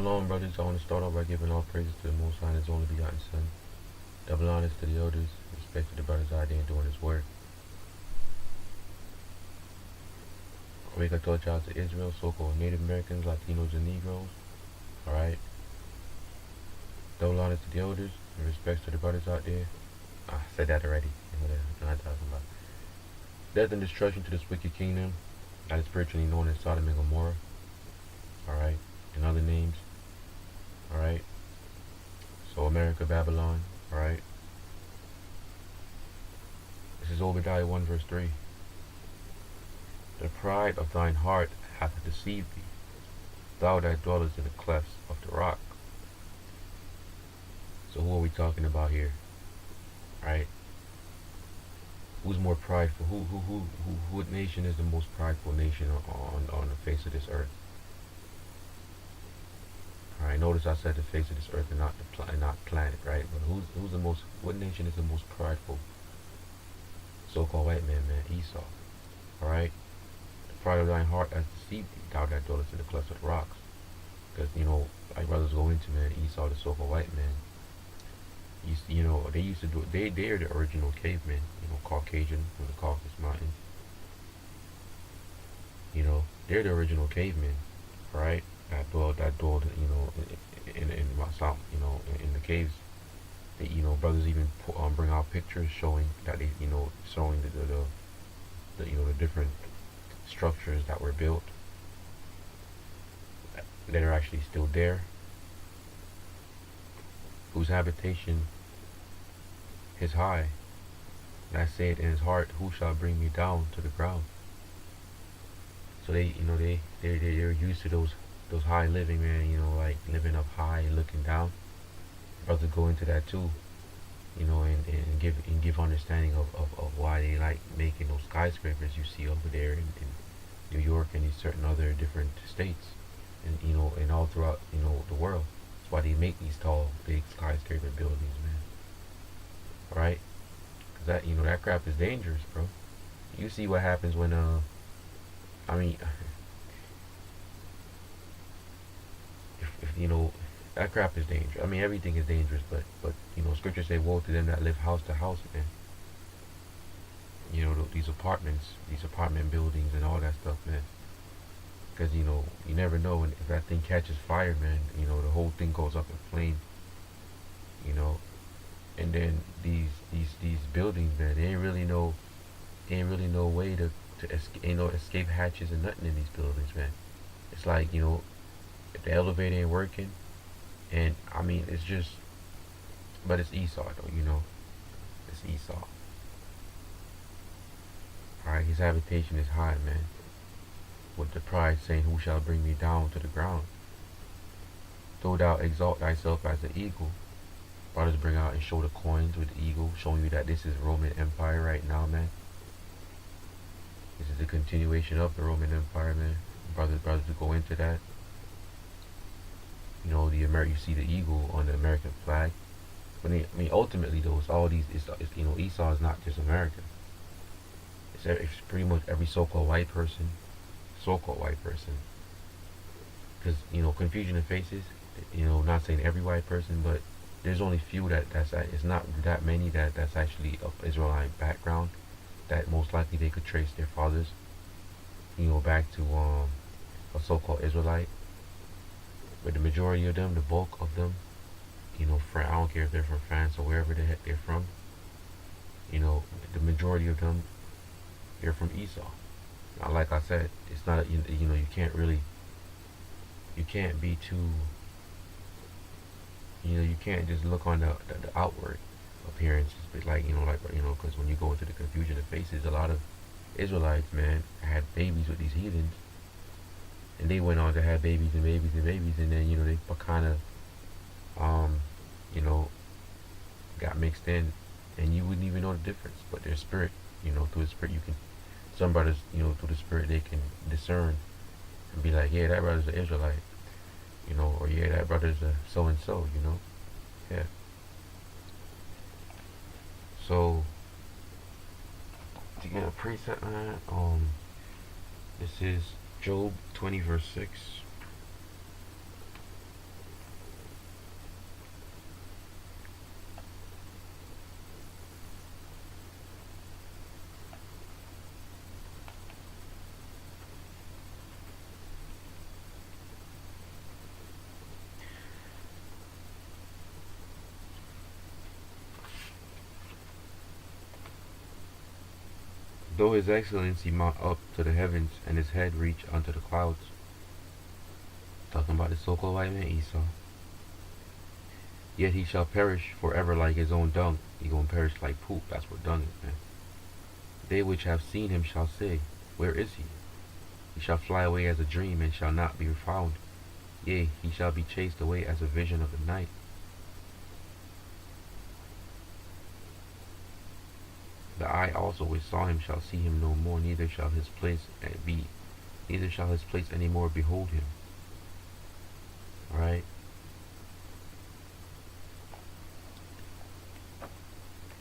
Shalom, brothers. I want to start off by giving all praises to the Most High and His only begotten Son. Double honors to the elders, respect to the brothers out there doing His work. Wake up, touch out to Israel, so-called Native Americans, Latinos, and Negroes. All right. Double honors to the elders and respect to the brothers out there. I said that already. Whatever. I'm not talking about. Death and destruction to this wicked kingdom that is spiritually known as Sodom and Gomorrah. All right. And other names. All right. So America, Babylon. All right. This is Obadiah 1 verse 3. The pride of thine heart hath deceived thee, thou that dwellest in the clefts of the rock. So who are we talking about here? Right? Who's more prideful? What nation is the most prideful nation on the face of this earth? Alright, notice I said the face of this earth and not not planet, right? But who's the most? What nation is the most prideful? So-called white man, Esau. Alright? The pride of thine heart hath deceived thee, thou that dwellest in the clefts of the rocks. Because like brothers go into, man, Esau, the so-called white man. They used to do. They're the original cavemen. Caucasian from the Caucasus Mountains. They're the original cavemen, right? That dwelled, in South, in the caves. They, brothers even bring out pictures showing that showing the different structures that were built that are actually still there, whose habitation is high. And I said in his heart, who shall bring me down to the ground? So they're used to those high living, man. Like living up high and looking down. Brothers go into that too, and give understanding of why they like making those skyscrapers you see over there in New York and in certain other different states, and and all throughout the world. That's why they make these tall, big skyscraper buildings, man. Right? Cause that crap is dangerous, bro. You see what happens when I mean, if that crap is dangerous. I mean, everything is dangerous, but scriptures say, "Woe to them that live house to house," man. These apartment buildings, and all that stuff, man. Because you never know, and if that thing catches fire, man, the whole thing goes up in flames. And then these buildings, man, they ain't really no way to escape, ain't no escape hatches and nothing in these buildings, man. It's like if the elevator ain't working, and I mean it's just, but it's Esau though, it's Esau. All right, his habitation is high, man. With the pride saying, "Who shall bring me down to the ground?" Though thou exalt thyself as the eagle. Brothers bring out and show the coins with the eagle, showing you that this is Roman Empire right now, man. This is a continuation of the Roman Empire, man. Brothers go into that. You see the eagle on the American flag. But I mean, ultimately, though, it's all these. Esau is not just America. It's pretty much every so-called white person. Because confusion in faces. Not saying every white person, but there's only few it's not that many that's actually of Israelite background, that most likely they could trace their fathers, back to a so-called Israelite. But the majority of them, the bulk of them, I don't care if they're from France or wherever the heck they're from, the majority of them, they're from Esau. Now, like I said, it's not you can't be too. You can't just look on the outward appearances, but because when you go into the confusion of faces, a lot of Israelites, man, had babies with these heathens, and they went on to have babies and babies and babies, and then they kind of, got mixed in, and you wouldn't even know the difference. But their spirit, through the spirit, you can. Some brothers, through the spirit, they can discern and be like, yeah, that brother's an Israelite. Or yeah, that brother's a so and so, yeah. So to get a preset, man, this is Job 20 verse 6. Though his excellency mount up to the heavens, and his head reach unto the clouds. Talking about the so-called white man Esau. Yet he shall perish forever like his own dung. He gonna perish like poop. That's what dung is, man. They which have seen him shall say, where is he? He shall fly away as a dream, and shall not be found. Yea, he shall be chased away as a vision of the night. The eye also which saw him shall see him no more, neither shall his place any more behold him. Alright?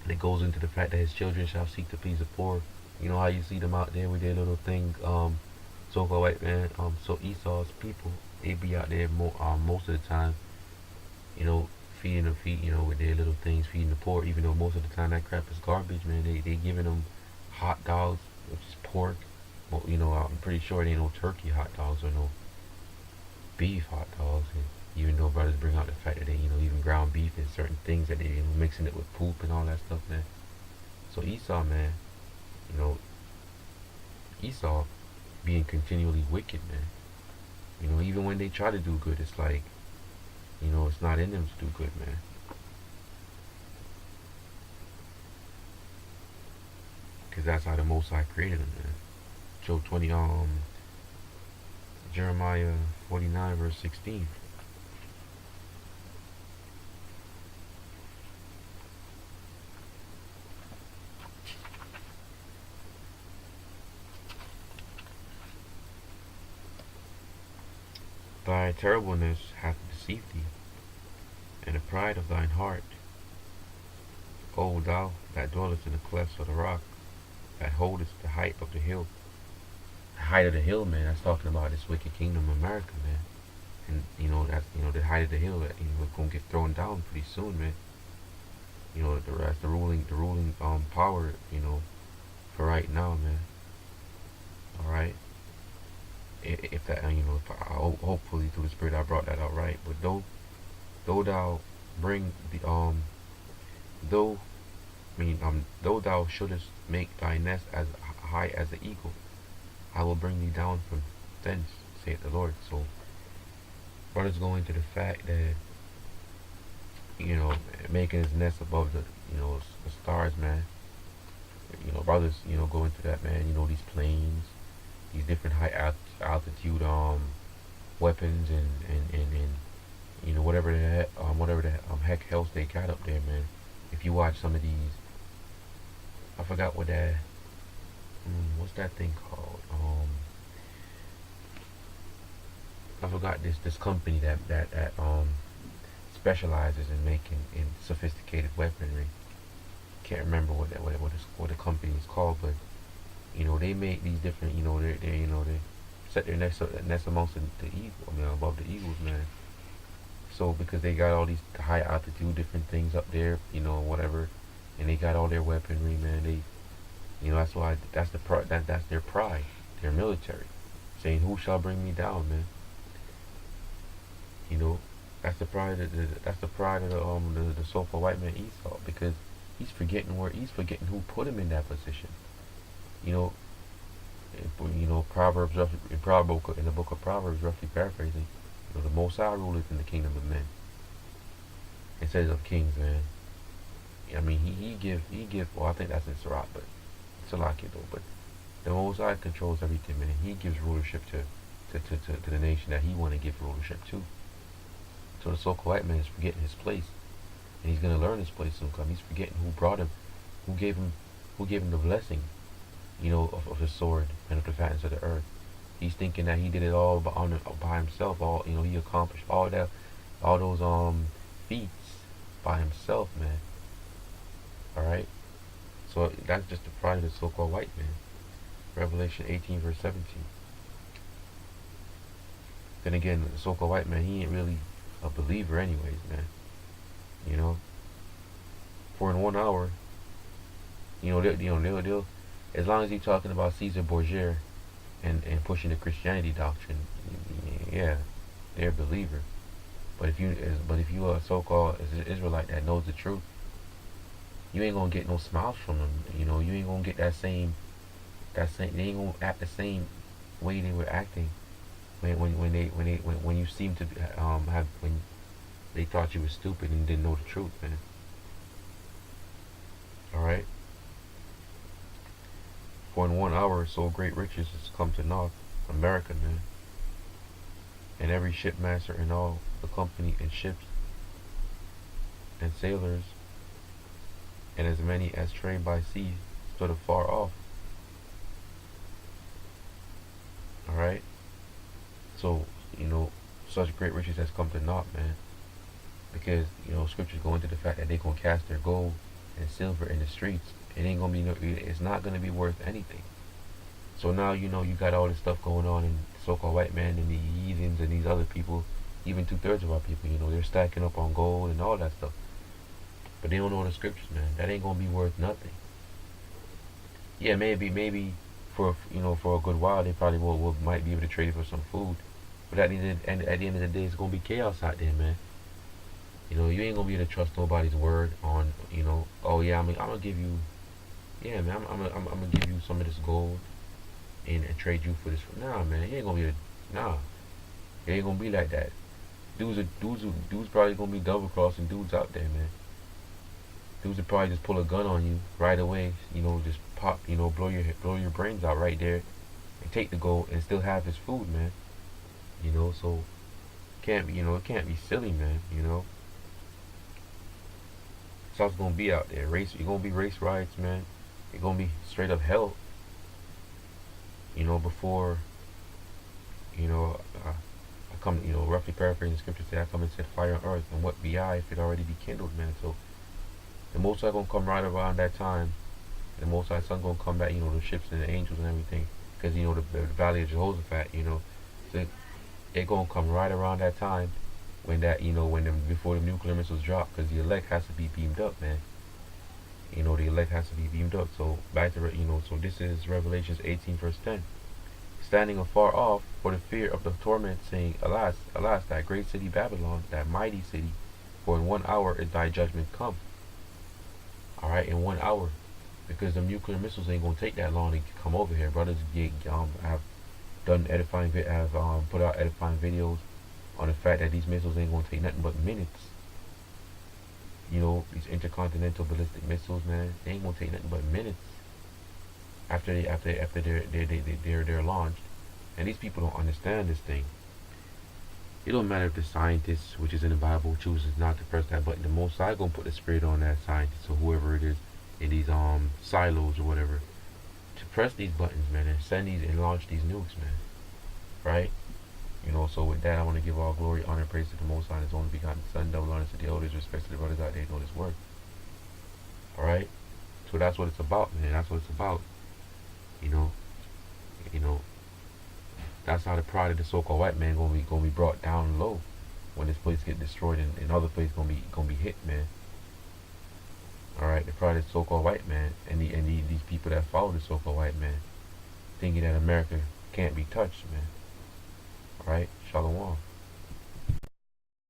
And it goes into the fact that his children shall seek to please the poor. You know how you see them out there with their little thing, so-called white man, so Esau's people, they be out there most of the time, you know, feeding the feet, you know, with their little things, feeding the poor, even though most of the time that crap is garbage, man. They giving them hot dogs, which is pork. Well, you know, I'm pretty sure it ain't no turkey hot dogs or no beef hot dogs. And even though brothers bring out the fact that they, you know, even ground beef and certain things that they, you know, mixing it with poop and all that stuff, man. So Esau, man, you know, Esau being continually wicked, man. You know, even when they try to do good, it's like, you know, it's not in them to do good, man. Because that's how the Most High created them, man. Job 20, Jeremiah 49, verse 16. Thy terribleness hath deceived thee, and the pride of thine heart. O thou that dwellest in the clefts of the rock, that holdest the height of the hill. The height of the hill, man, that's talking about this wicked kingdom of America, man. And, you know, that's, you know, the height of the hill that, you know, it's going to get thrown down pretty soon, man. You know, that's the ruling power, you know, for right now, man. Alright? If that, you know, hopefully through the Spirit I brought that out right. But though thou bring the, though thou shouldest make thy nest as high as the eagle, I will bring thee down from thence, saith the Lord. So, brothers go into the fact that, you know, making his nest above the, you know, the stars, man. You know, brothers, you know, go into that, man. You know, these planes, these different high altitude weapons and you know, whatever the heck else they got up there, man. If you watch some of these, I forgot what that, what's that thing called? I forgot this company that specializes in making sophisticated weaponry. Can't remember what the company is called, but you know, they make these different, you know, they set their nest amongst the eagle, I mean, above the eagles, man. So because they got all these high altitude different things up there, you know, whatever, and they got all their weaponry, man. They, you know, that's why that's their pride, their military, saying, "Who shall bring me down, man?" You know, that's the pride of the so-called white man Esau, because he's forgetting who put him in that position. You know, Proverbs, in the book of Proverbs, roughly paraphrasing, you know, the Most High ruleth in the kingdom of men. It says of kings, man. I mean, he give. Well, I think that's in Sirach, but Salaki though. But the Most High controls everything, man. He gives rulership to the nation that he want to give rulership to. So the so-called white man is forgetting his place, and he's gonna learn his place soon. He's forgetting who brought him, who gave him the blessing, you know, of the sword and of the fatness of the earth. He's thinking that he did it all by himself. All, you know, he accomplished all those feats by himself, man. All right. So that's just the pride of the so-called white man. Revelation 18 verse 17. Then again, the so-called white man, he ain't really a believer anyways, man. You know, for in 1 hour, they'll as long as you're talking about Caesar Borgia and pushing the Christianity doctrine, yeah, they're a believer. But if you are a so-called Israelite that knows the truth, you ain't gonna get no smiles from them. You know, you ain't gonna get that same they ain't gonna act the same way they were acting when you seem to be, have when they thought you were stupid and didn't know the truth, man. All right. For in 1 hour, so great riches has come to North America, man. And every shipmaster and all the company and ships and sailors and as many as trade by sea stood afar off. All right. So such great riches has come to naught, man. Because scriptures go into the fact that they gonna cast their gold and silver in the streets. It ain't gonna be it's not gonna be worth anything. So now you got all this stuff going on in so-called white man and the heathens and these other people, even 2/3 of our people. They're stacking up on gold and all that stuff, but they don't know the scriptures, man. That ain't gonna be worth nothing. Yeah, maybe for a good while they probably might be able to trade it for some food, but at the end of the day, it's gonna be chaos out there, man. You ain't gonna be able to trust nobody's word on, oh yeah, I'm gonna give you, yeah, man, I'm gonna give you some of this gold and trade you for this. Nah, man, you ain't gonna be nah. It ain't gonna be like that. Dudes probably gonna be double crossing dudes out there, man. Dudes would probably just pull a gun on you right away. Just pop, blow your brains out right there, and take the gold and still have his food, man. So it can't be silly, man. That's how it's gonna be out there. You're gonna be race riots, man. You're gonna be straight up hell. Before, I come, roughly paraphrasing the scripture, say I come and set fire on earth, and what be I if it already be kindled, man? So the Most High gonna come right around that time. The Most High Son gonna come back, the ships and the angels and everything, because the Valley of Jehoshaphat, so it gonna come right around that time when before the nuclear missiles drop, because the elect has to be beamed up, man. The elect has to be beamed up. So back to so this is Revelations 18 verse 10. Standing afar off for the fear of the torment, saying, Alas, alas, that great city Babylon, that mighty city, for in 1 hour is thy judgment come. All right, in 1 hour, because the nuclear missiles ain't gonna take that long to come over here. Brothers have done put out edifying videos on the fact that these missiles ain't gonna take nothing but minutes. These intercontinental ballistic missiles, man, they ain't gonna take nothing but minutes after they're launched. And these people don't understand this thing. It don't matter if the scientist, which is in the Bible, chooses not to press that button. The Most High gonna put the spirit on that scientist or whoever it is in these silos or whatever to press these buttons, man, and send these and launch these nukes, man. Right? So with that, I want to give all glory, honor, praise to the Most High and His only begotten Son, double honor to the elders, respect to the brothers out there doing His work. All right. So that's what it's about, man. That's what it's about. You know. That's how the pride of the so-called white man gonna be brought down low when this place get destroyed and other place gonna be hit, man. All right. The pride of the so-called white man and these people that follow the so-called white man, thinking that America can't be touched, man. All right. Shalom.